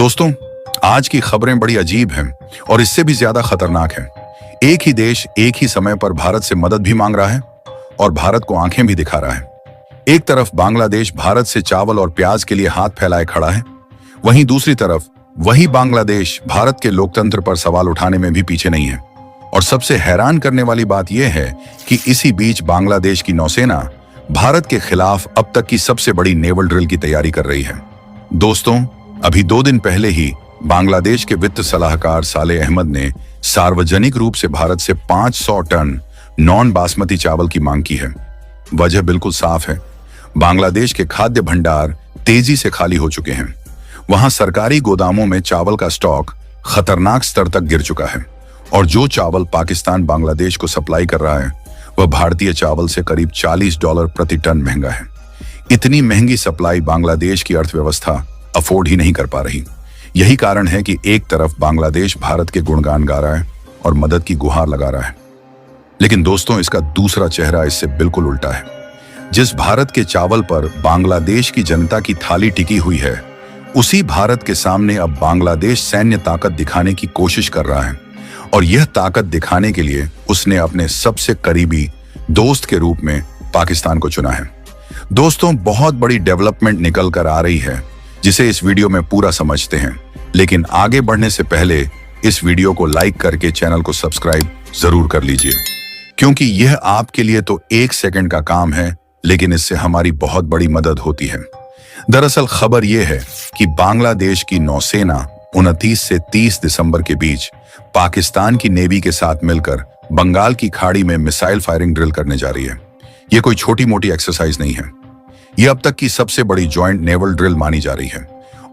दोस्तों, आज की खबरें बड़ी अजीब हैं और इससे भी ज्यादा खतरनाक हैं। एक ही देश एक ही समय पर भारत से मदद भी मांग रहा है और भारत को आंखें भी दिखा रहा है। एक तरफ बांग्लादेश भारत से चावल और प्याज के लिए हाथ फैलाए खड़ा है, वहीं दूसरी तरफ वही बांग्लादेश भारत के लोकतंत्र पर सवाल उठाने में भी पीछे नहीं है। और सबसे हैरान करने वाली बात यह है कि इसी बीच बांग्लादेश की नौसेना भारत के खिलाफ अब तक की सबसे बड़ी नेवल ड्रिल की तैयारी कर रही है। दोस्तों, अभी 2 दिन पहले ही बांग्लादेश के वित्त सलाहकार साले अहमद ने सार्वजनिक रूप से भारत से 500 टन नॉन बासमती चावल की मांग की है। वजह बिल्कुल साफ है, बांग्लादेश के खाद्य भंडार तेजी से खाली हो चुके हैं। वहां सरकारी गोदामों में चावल का स्टॉक खतरनाक स्तर तक गिर चुका है और जो चावल पाकिस्तान बांग्लादेश को सप्लाई कर रहा है वह भारतीय चावल से करीब $40 प्रति टन महंगा है। इतनी महंगी सप्लाई बांग्लादेश की अर्थव्यवस्था अफोर्ड ही नहीं कर पा रही। यही कारण है कि एक तरफ बांग्लादेश भारत के गुणगान गा रहा है और मदद की गुहार लगा रहा है, लेकिन दोस्तों इसका दूसरा चेहरा इससे बिल्कुल उल्टा है। जिस भारत के चावल पर बांग्लादेश की जनता की थाली टिकी हुई है, उसी भारत के सामने अब बांग्लादेश सैन्य ताकत दिखाने की कोशिश कर रहा है और यह ताकत दिखाने के लिए उसने अपने सबसे करीबी दोस्त के रूप में पाकिस्तान को चुना है। दोस्तों, बहुत बड़ी डेवलपमेंट निकल कर आ रही है जिसे इस वीडियो में पूरा समझते हैं, लेकिन आगे बढ़ने से पहले इस वीडियो को लाइक करके चैनल को सब्सक्राइब जरूर कर लीजिए, क्योंकि यह आपके लिए तो 1 सेकंड का काम है, लेकिन इससे हमारी बहुत बड़ी मदद होती है। दरअसल खबर यह है कि बांग्लादेश की नौसेना 29 से 30 दिसंबर के बीच पाकिस्तान की नेवी के साथ मिलकर बंगाल की खाड़ी में मिसाइल फायरिंग ड्रिल करने जा रही है। यह कोई छोटी मोटी एक्सरसाइज नहीं है, यह अब तक की सबसे बड़ी जॉइंट नेवल ड्रिल मानी जा रही है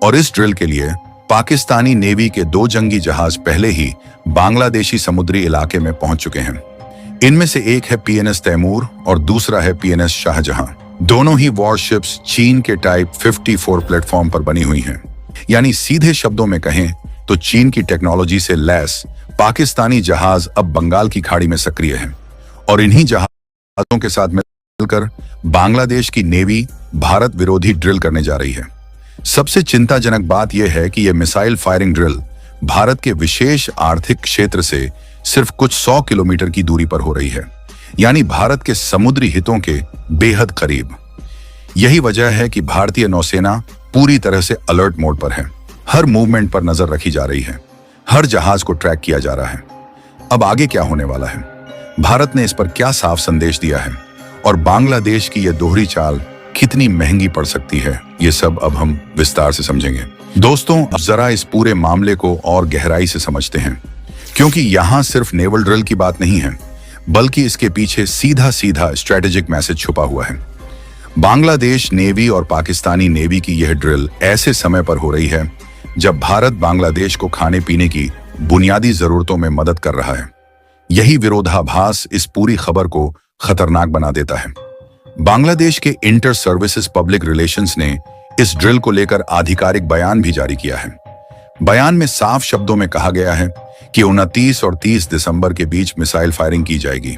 और इस ड्रिल के लिए पाकिस्तानी नेवी के 2 जंगी जहाज पहले ही बांग्लादेशी समुद्री इलाके में पहुंच चुके हैं। इनमें से एक है PNS तैमूर और दूसरा है PNS शाहजहां। दोनों ही वॉरशिप्स चीन के टाइप 54 प्लेटफॉर्म पर बनी हुई हैं। यानी सीधे शब्दों में कहें तो चीन की टेक्नोलॉजी से लैस पाकिस्तानी जहाज अब बंगाल की खाड़ी में सक्रिय हैं और इन्हीं जहाजों के साथ मिलकर बांग्लादेश की नेवी भारत विरोधी ड्रिल करने जा रही है। सबसे चिंताजनक बात यह है कि यह मिसाइल फायरिंग ड्रिल भारत के विशेष आर्थिक क्षेत्र से सिर्फ कुछ 100 किलोमीटर की दूरी पर हो रही है, यानी भारत के समुद्री हितों के बेहद करीब। यही वजह है कि भारतीय नौसेना पूरी तरह से अलर्ट मोड पर है। हर मूवमेंट पर नजर रखी जा रही है, हर जहाज को ट्रैक किया जा रहा है। अब आगे क्या होने वाला है, भारत ने इस पर क्या साफ संदेश दिया है और बांग्लादेश की यह दोहरी चाल कितनी महंगी पड़ सकती है, ये सब अब हम विस्तार से समझेंगे। दोस्तों, अब जरा इस पूरे मामले को और गहराई से समझते हैं, क्योंकि यहाँ सिर्फ नेवल ड्रिल की बात नहीं है, बल्कि इसके पीछे सीधा सीधा स्ट्रेटेजिक मैसेज छुपा हुआ है। बांग्लादेश नेवी और पाकिस्तानी नेवी की यह ड्रिल ऐसे समय पर हो रही है जब भारत बांग्लादेश को खाने पीने की बुनियादी जरूरतों में मदद कर रहा है। यही विरोधाभास इस पूरी खबर को खतरनाक बना देता है। बांग्लादेश के इंटर सर्विसेज पब्लिक रिलेशंस ने इस ड्रिल को लेकर आधिकारिक बयान भी जारी किया है। बयान में साफ शब्दों में कहा गया है कि 29 और 30 दिसंबर के बीच मिसाइल फायरिंग की जाएगी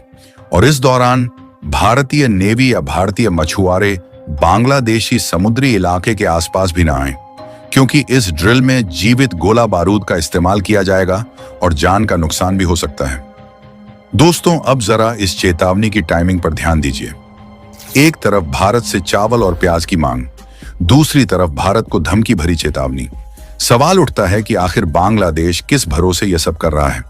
और इस दौरान भारतीय नेवी या भारतीय मछुआरे बांग्लादेशी समुद्री इलाके के आसपास भी ना आए, क्योंकि इस ड्रिल में जीवित गोला बारूद का इस्तेमाल किया जाएगा और जान का नुकसान भी हो सकता है। दोस्तों, अब जरा इस चेतावनी की टाइमिंग पर ध्यान दीजिए। एक तरफ भारत से चावल और प्याज की मांग, दूसरी तरफ भारत को धमकी भरी चेतावनी। सवाल उठता है कि आखिर बांग्लादेश किस भरोसे यह सब कर रहा है।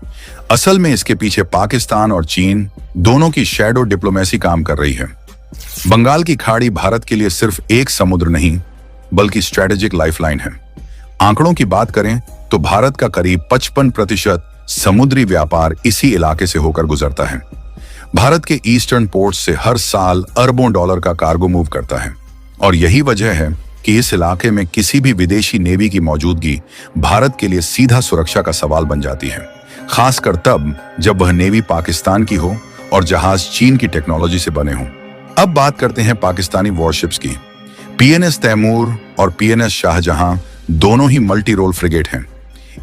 असल में इसके पीछे पाकिस्तान और चीन दोनों की शैडो डिप्लोमेसी काम कर रही है। बंगाल की खाड़ी भारत के लिए सिर्फ एक समुद्र नहीं, बल्कि स्ट्रेटेजिक लाइफलाइन है। आंकड़ों की बात करें तो भारत का करीब 55% समुद्री व्यापार इसी इलाके से होकर गुजरता है। भारत के ईस्टर्न पोर्ट से हर साल अरबों डॉलर का कार्गो मूव करता है और यही वजह है कि इस इलाके में किसी भी विदेशी नेवी की मौजूदगी भारत के लिए सीधा सुरक्षा का सवाल बन जाती है, खासकर तब जब वह नेवी पाकिस्तान की हो और जहाज चीन की टेक्नोलॉजी से बने हों। अब बात करते हैं पाकिस्तानी वॉरशिप्स की। PNS तैमूर और PNS शाहजहां दोनों ही मल्टी रोल फ्रिगेट हैं।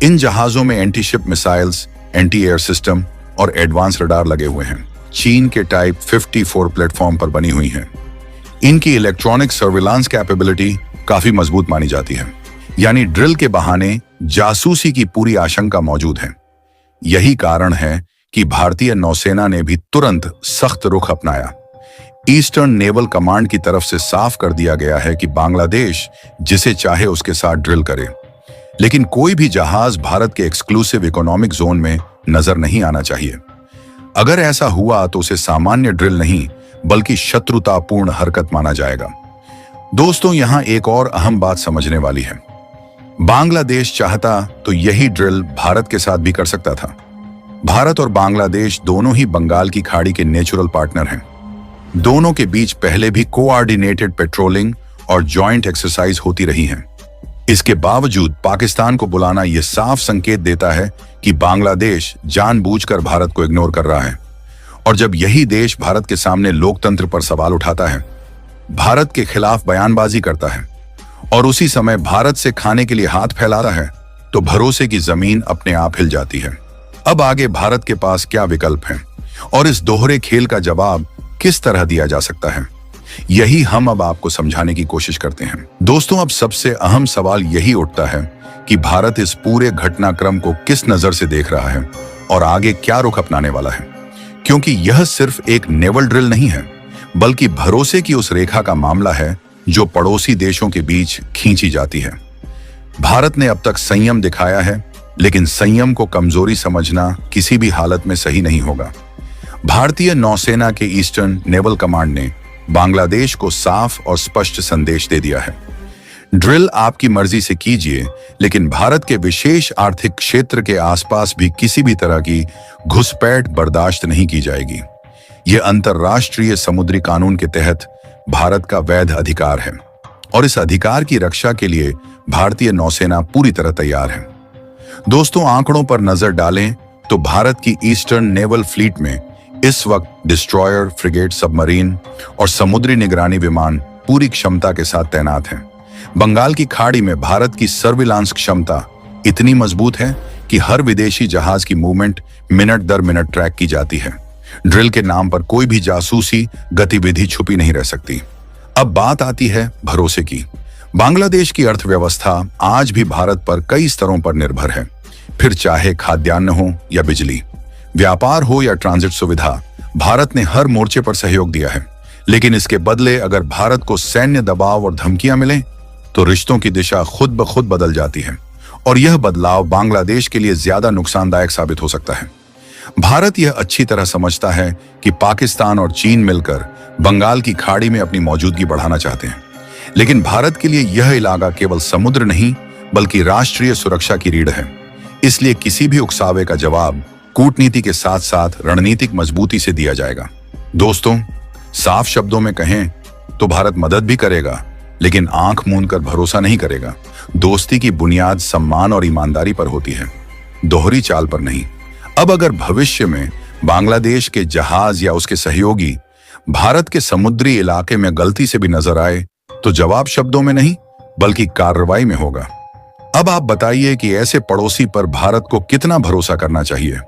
इन जहाजों में anti ship missiles, anti air system और एडवांस रडार लगे हुए हैं। चीन के टाइप 54 प्लेटफॉर्म पर बनी हुई हैं। इनकी इलेक्ट्रॉनिक सर्विलांस कैपेबिलिटी काफी मजबूत मानी जाती है। यानी ड्रिल के बहाने जासूसी की पूरी आशंका मौजूद है। यही कारण है कि भारतीय नौसेना ने भी तुरंत सख्त रुख अपनाया। ईस्टर्न नेवल कमांड की तरफ से साफ कर दिया गया है कि बांग्लादेश जिसे चाहे उसके साथ ड्रिल करे, लेकिन कोई भी जहाज भारत के एक्सक्लूसिव इकोनॉमिक जोन में नजर नहीं आना चाहिए। अगर ऐसा हुआ तो उसे सामान्य ड्रिल नहीं बल्कि शत्रुतापूर्ण हरकत माना जाएगा। दोस्तों, यहां एक और अहम बात समझने वाली है। बांग्लादेश चाहता तो यही ड्रिल भारत के साथ भी कर सकता था। भारत और बांग्लादेश दोनों ही बंगाल की खाड़ी के नेचुरल पार्टनर हैं। दोनों के बीच पहले भी कोऑर्डिनेटेड पेट्रोलिंग और जॉइंट एक्सरसाइज होती रही हैं। इसके बावजूद पाकिस्तान को बुलाना यह साफ संकेत देता है कि बांग्लादेश जानबूझकर भारत को इग्नोर कर रहा है। और जब यही देश भारत के सामने लोकतंत्र पर सवाल उठाता है, भारत के खिलाफ बयानबाजी करता है और उसी समय भारत से खाने के लिए हाथ फैलाता है, तो भरोसे की जमीन अपने आप हिल जाती है। अब आगे भारत के पास क्या विकल्प हैं और इस दोहरे खेल का जवाब किस तरह दिया जा सकता है, यही हम अब आपको समझाने की कोशिश करते हैं। दोस्तों, अब सबसे अहम सवाल यही उठता है कि भारत इस पूरे घटनाक्रम को किस नजर से देख रहा है और आगे क्या रुख अपनाने वाला है, क्योंकि यह सिर्फ एक नेवल ड्रिल नहीं है बल्कि भरोसे की उस रेखा का मामला है जो पड़ोसी देशों के बीच खींची जाती है। भारत ने अब तक संयम दिखाया है, लेकिन संयम को कमजोरी समझना किसी भी हालत में सही नहीं होगा। भारतीय नौसेना के ईस्टर्न नेवल कमांड ने बांग्लादेश को साफ और स्पष्ट संदेश दे दिया है, ड्रिल आपकी मर्जी से कीजिए, लेकिन भारत के विशेष आर्थिक क्षेत्र के आसपास भी किसी भी तरह की घुसपैठ बर्दाश्त नहीं की जाएगी। यह अंतर्राष्ट्रीय समुद्री कानून के तहत भारत का वैध अधिकार है और इस अधिकार की रक्षा के लिए भारतीय नौसेना पूरी तरह तैयार है। दोस्तों, आंकड़ों पर नजर डालें तो भारत की ईस्टर्न नेवल फ्लीट में इस वक्त डिस्ट्रॉयर, फ्रिगेट, सबमरीन और समुद्री निगरानी विमान पूरी क्षमता के साथ तैनात हैं। बंगाल की खाड़ी में भारत की सर्विलांस क्षमता इतनी मजबूत है कि हर विदेशी जहाज की मूवमेंट मिनट दर मिनट ट्रैक की जाती है। ड्रिल के नाम पर कोई भी जासूसी गतिविधि छुपी नहीं रह सकती। अब बात आती है भरोसे की। बांग्लादेश की अर्थव्यवस्था आज भी भारत पर कई स्तरों पर निर्भर है, फिर चाहे खाद्यान्न हो या बिजली, व्यापार हो या ट्रांजिट सुविधा। भारत ने हर मोर्चे पर सहयोग दिया है, लेकिन इसके बदले अगर भारत को सैन्य दबाव और धमकियां मिलें तो रिश्तों की दिशा खुद ब खुद बदल जाती है और यह बदलाव बांग्लादेश के लिए ज्यादा नुकसानदायक साबित हो सकता है। भारत यह अच्छी तरह समझता है कि पाकिस्तान और चीन मिलकर बंगाल की खाड़ी में अपनी मौजूदगी बढ़ाना चाहते हैं, लेकिन भारत के लिए यह इलाका केवल समुद्र नहीं बल्कि राष्ट्रीय सुरक्षा की रीढ़ है। इसलिए किसी भी उकसावे का जवाब कूटनीति के साथ साथ रणनीतिक मजबूती से दिया जाएगा। दोस्तों, साफ शब्दों में कहें तो भारत मदद भी करेगा, लेकिन आंख मूंद कर भरोसा नहीं करेगा। दोस्ती की बुनियाद सम्मान और ईमानदारी पर होती है, दोहरी चाल पर नहीं। अब अगर भविष्य में बांग्लादेश के जहाज या उसके सहयोगी भारत के समुद्री इलाके में गलती से भी नजर आए तो जवाब शब्दों में नहीं बल्कि कार्रवाई में होगा। अब आप बताइए कि ऐसे पड़ोसी पर भारत को कितना भरोसा करना चाहिए,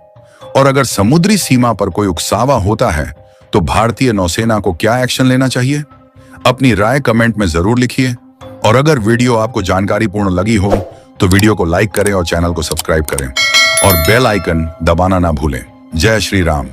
और अगर समुद्री सीमा पर कोई उकसावा होता है तो भारतीय नौसेना को क्या एक्शन लेना चाहिए? अपनी राय कमेंट में जरूर लिखिए और अगर वीडियो आपको जानकारीपूर्ण लगी हो तो वीडियो को लाइक करें और चैनल को सब्सक्राइब करें और बेल आइकन दबाना ना भूलें। जय श्री राम।